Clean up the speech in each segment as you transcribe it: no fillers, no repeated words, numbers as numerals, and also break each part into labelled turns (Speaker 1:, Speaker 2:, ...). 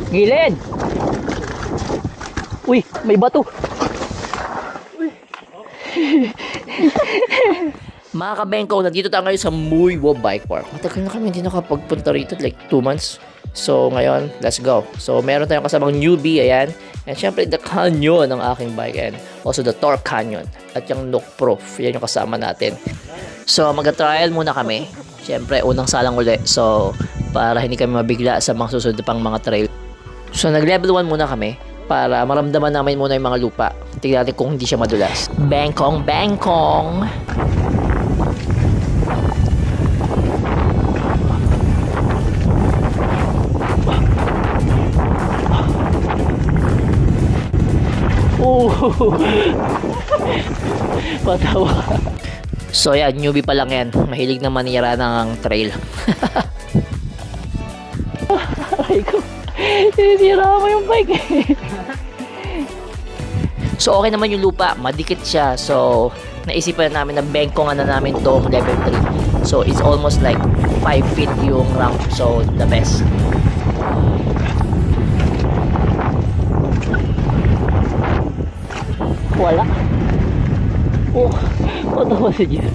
Speaker 1: Gilid! Uy, may bato. Mga kabengko, nandito tayo ngayon sa Muiwa Bike Park. Matagal na kami hindi nakapagpunta rito, like 2 months. So ngayon, let's go. So meron tayong kasamang newbie, ayan. And syempre, the Canyon ng aking bike. And also the Torque Canyon. At yung Nook Proof, yan yung kasama natin. So mag-trial muna kami. Syempre, unang salang uli. So, para hindi kami mabigla sa mga susunod pang mga trail. So nag-level 1 muna kami para maramdaman namin muna yung mga lupa. Tingnan natin kung hindi siya madulas. Bangkong, bangkong! Patawa. So yan, newbie pa lang yan. Mahilig na manira ng trail. Ay ko, sinisira mo yung bike. So okay naman yung lupa, madikit siya. So naisipan namin na bengkongan na namin tong level 3. So it's almost like 5 feet yung ramp. So the best. Wala. Oh, patawa si Jir.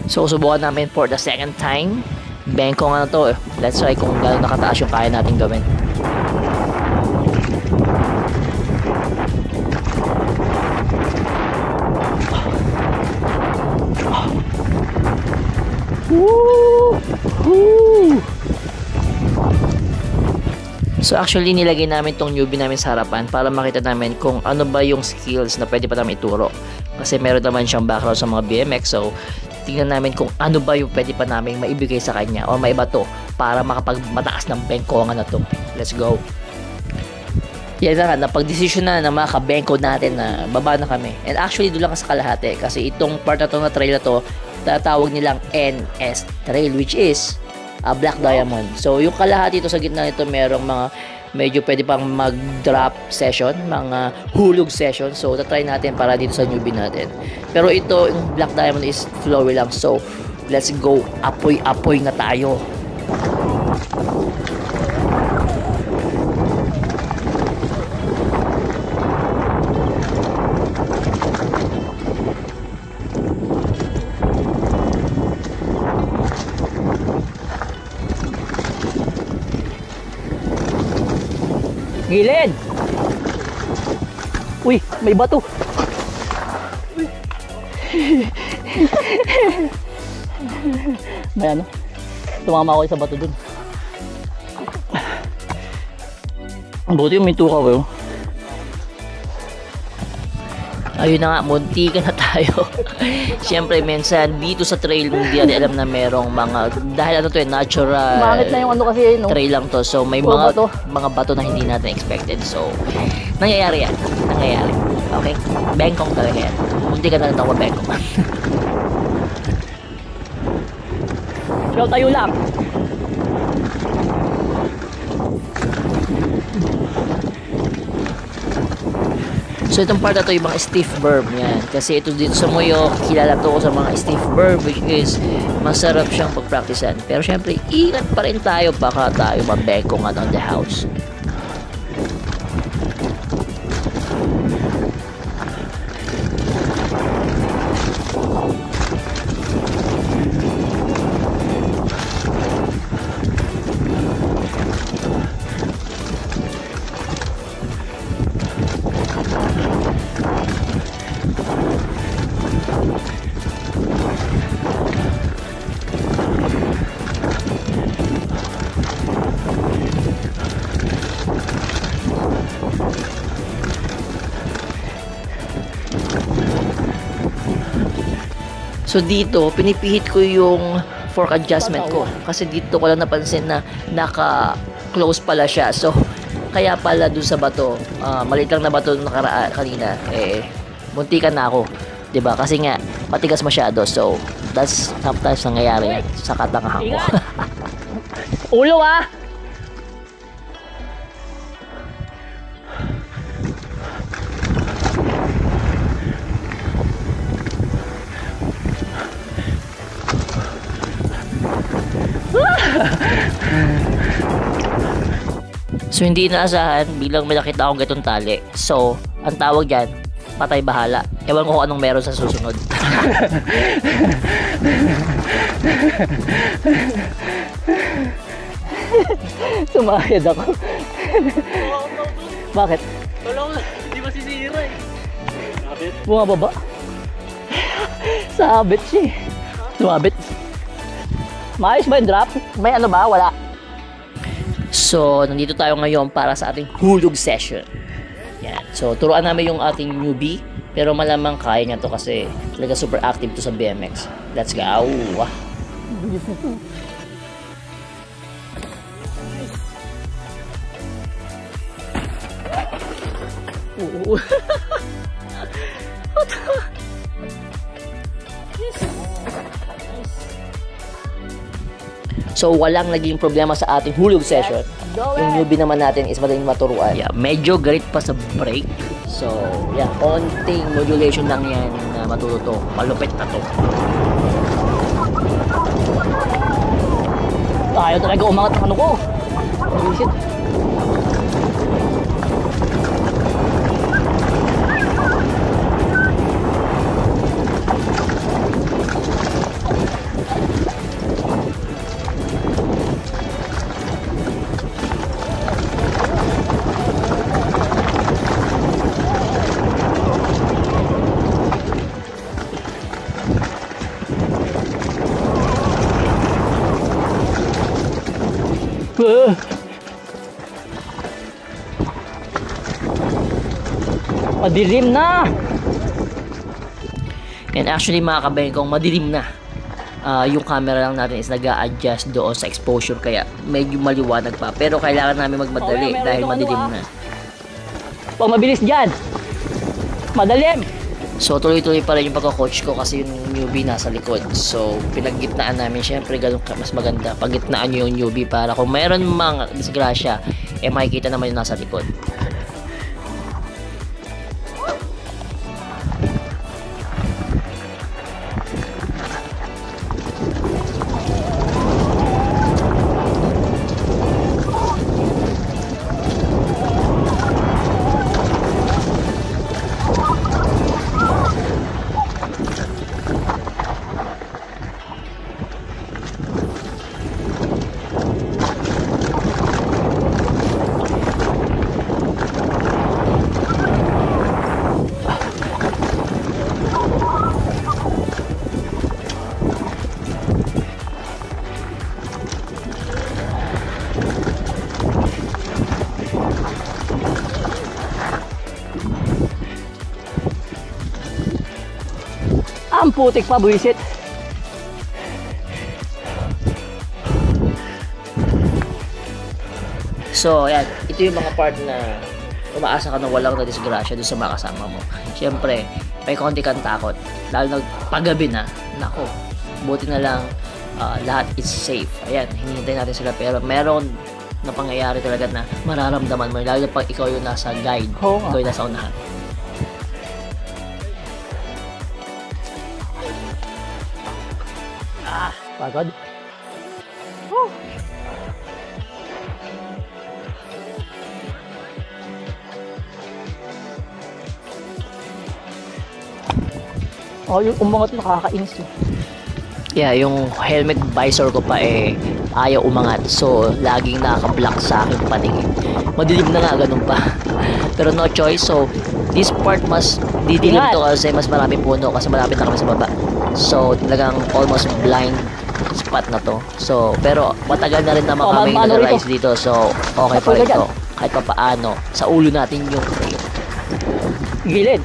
Speaker 1: So subukan namin for the second time. Bengkongan na to. Let's try kung gano'n nakataas yung kaya natin gawin. Woo! Woo! So actually nilagay namin tong newbie namin sa harapan para makita namin kung ano ba yung skills na pwede pa namin ituro. Kasi meron naman siyang background sa mga BMX, so tingnan namin kung ano ba yung pwede pa namin maibigay sa kanya o maiba to para makapagmataas ng bengkongan na to. Let's go! Yan na nga, napag-desisyon na ng mga kabengko natin na baba na kami. And actually doon lang sa kalahati kasi itong part na to na trail na to tatawag nilang NS Trail, which is Black Diamond. So yung kalahati ito sa gitna nito merong mga medyo pwede pang mag-drop session, mga hulog session. So tatry natin para dito sa newbie natin. Pero ito, yung Black Diamond is flowy lang. So let's go, apoy-apoy na tayo. Gilid! Uy, may bato. Uy. May ano? Tumama ako sa bato dun. Ang buti yung may tukaw eh. Ayun na nga, munti ka na tayo. Siyempre, minsan dito sa trail hindi natin alam na merong mga, dahil ano to eh, natural.
Speaker 2: Bakit na yung ano kasi no?
Speaker 1: Trail lang to. So may mga bato na hindi natin expected. So nangyayari yan. Nangyayari. Okay? Bengkong talaga yan. Munti ka na lang ako bengkong.
Speaker 2: Ikaw tayo lang.
Speaker 1: So itong part na to yung mga stiff verb yan. Kasi ito dito sa Muyo, kilala to ko sa mga stiff verb, which is masarap siyang pagpraktisan. Pero syempre, ingat pa rin tayo baka tayo mabengkongan on the house. So dito, pinipihit ko yung fork adjustment ko. Kasi dito ko lang napansin na naka-close pala siya. So, kaya pala dun sa bato, maliit lang na bato nung kanina, eh, muntikan na ako. 'Di ba? Kasi nga, matigas masyado. So, that's sometimes nangyayari sa katangahan ko.
Speaker 2: Ulo ah!
Speaker 1: So hindi inaasahan, bilang may nakita akong gatong tali. So, ang tawag dyan, patay bahala. Ewan ko kung anong meron sa susunod.
Speaker 2: Sumakit ako. Bakit?
Speaker 3: Wala ko, hindi masisira eh. Sabit?
Speaker 2: Bumababa. Sabit siya eh. Sumabit. Maayos ba yung drop? May ano ba? Wala.
Speaker 1: So, nandito tayo ngayon para sa ating hulog session. Yan. So, turuan namin yung ating newbie. Pero malamang kaya niya to kasi talaga super active to sa BMX. Let's go.
Speaker 2: Oo.
Speaker 1: So, walang naging problema sa ating hulog session. Yung newbie naman natin is madaling maturuan. Yeah, medyo galit pa sa break. So, yeah, konting modulation lang yan na matututo. Malupit na to.
Speaker 2: Ayaw talaga umangat ang ano ko. Visit. Madilim na.
Speaker 1: And actually mga kabayan kong madilim na. Yung camera lang natin is nag-a-adjust doon sa exposure kaya medyo maliwanag pa. Pero kailangan namin magmadali
Speaker 2: Okay,
Speaker 1: dahil
Speaker 2: meron
Speaker 1: madilim
Speaker 2: itong
Speaker 1: na.
Speaker 2: Pag mabilis dyan. Madalim.
Speaker 1: So tuloy-tuloy pa rin yung pagka-coach ko kasi yung newbie nasa likod. So pinag-gitnaan namin. Syempre ganun mas maganda. Pag-gitnaan nyo yung newbie para kung mayroon mga disgrasya, eh makikita naman yung nasa likod.
Speaker 2: Ang putik pa, buwisit.
Speaker 1: So, ayan. Ito yung mga part na umaasa ka na walang na disgrasya doon sa mga kasama mo. Siyempre, may konti kang takot. Lalo na paggabi na, nako, buti na lang lahat is safe. Ayan, hinihintay natin sila. Pero meron na pangyayari talaga na mararamdaman mo. Lalo na pag ikaw yung nasa guide, ikaw yung nasa unahan.
Speaker 2: Pagod. Oh, yung umangat nakakainis eh.
Speaker 1: Yeah, yung helmet visor ko pa eh ayaw umangat. So, laging nakaka-block sa aking paningin. Madilim na nga, ganun pa. Pero no choice. So, this part mas didilim to kasi mas marami puno kasi malapit na kami sa baba. So, talagang almost blind spot na to. So, pero matagal na rin naman kami nag-rise dito. So, okay pa rin to. Kahit pa paano, sa ulo natin yung trail.
Speaker 2: Gilid.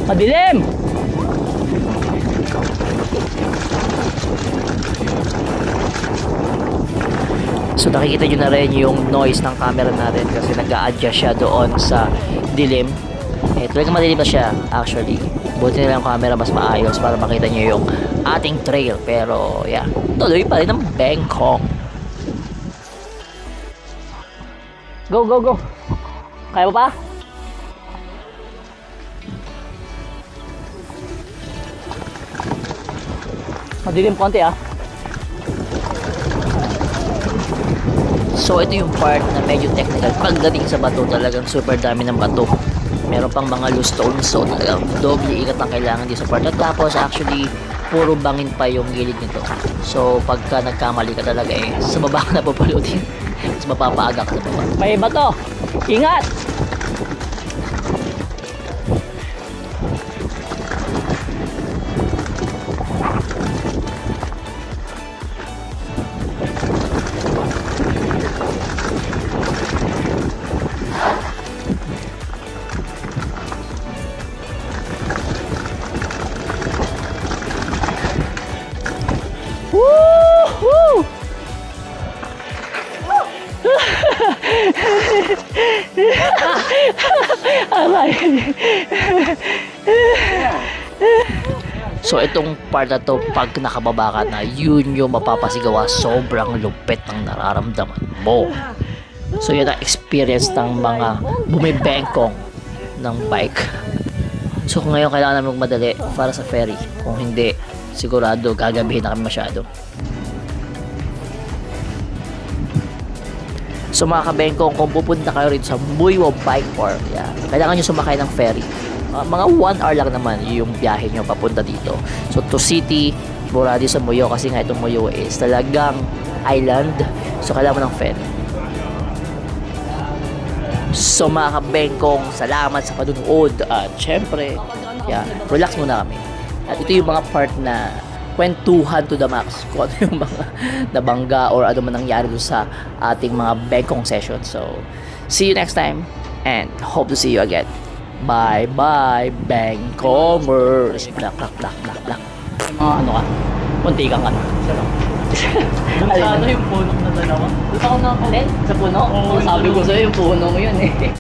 Speaker 2: Madilim!
Speaker 1: So nakikita nyo na rin yung noise ng camera natin kasi nag-a-adjust siya doon sa dilim. Eh talaga madilim na siya actually. Buti na lang yung camera mas maayos para makita nyo yung ating trail. Pero yeah, tuloy pa rin ang Bangkok.
Speaker 2: Go, go, go. Kaya mo pa? Madilim konti ah.
Speaker 1: So ito yung part na medyo technical. Pagdating sa bato, talagang super dami ng bato. Meron pang mga loose stones, so talagang doble ingat ang kailangan dito sa part. At tapos actually, puro bangin pa yung gilid nito. So pagka nagkamali ka talaga sa baba ka na pupulutin. Mas mapapaaga ka sa baba.
Speaker 2: May bato. Ingat! Woo! Aray.
Speaker 1: So itong part na to, pag nakababa ka na, yun yung mapapasigawa. Sobrang lupit ng nararamdaman mo. So yun ang experience ng mga bumibengkong ng bike. So kung ngayon kailangan namin magmadali para sa ferry. Kung hindi, sigurado gagabihin na kami masyado. So mga kabengkong, kung pupunta kayo rito sa Muiwa Bike Park, kailangan nyo sumakay ng ferry. Mga 1 hour lang naman yung biyahe nyo papunta dito. So to city, mura din sa Muyo kasi nga itong Muyo is talagang island. So kailangan mo ng ferry. So mga kabengkong, salamat sa panunood. At syempre, relax muna kami. At ito yung mga part na kwentuhan to the max kung ano yung mga nabangga or ano man nangyari doon sa ating mga bengkong session. So, see you next time and hope to see you again. Bye bye, Bangkongers! Black, black, black, black, black.
Speaker 2: Mga ano ka? Kunti kang ano.
Speaker 3: Ano yung punong na dalawa?
Speaker 2: Gusto ko na alin? Sa puno?
Speaker 3: Oo,
Speaker 2: Sabi ko sa'yo yung puno mo yun eh.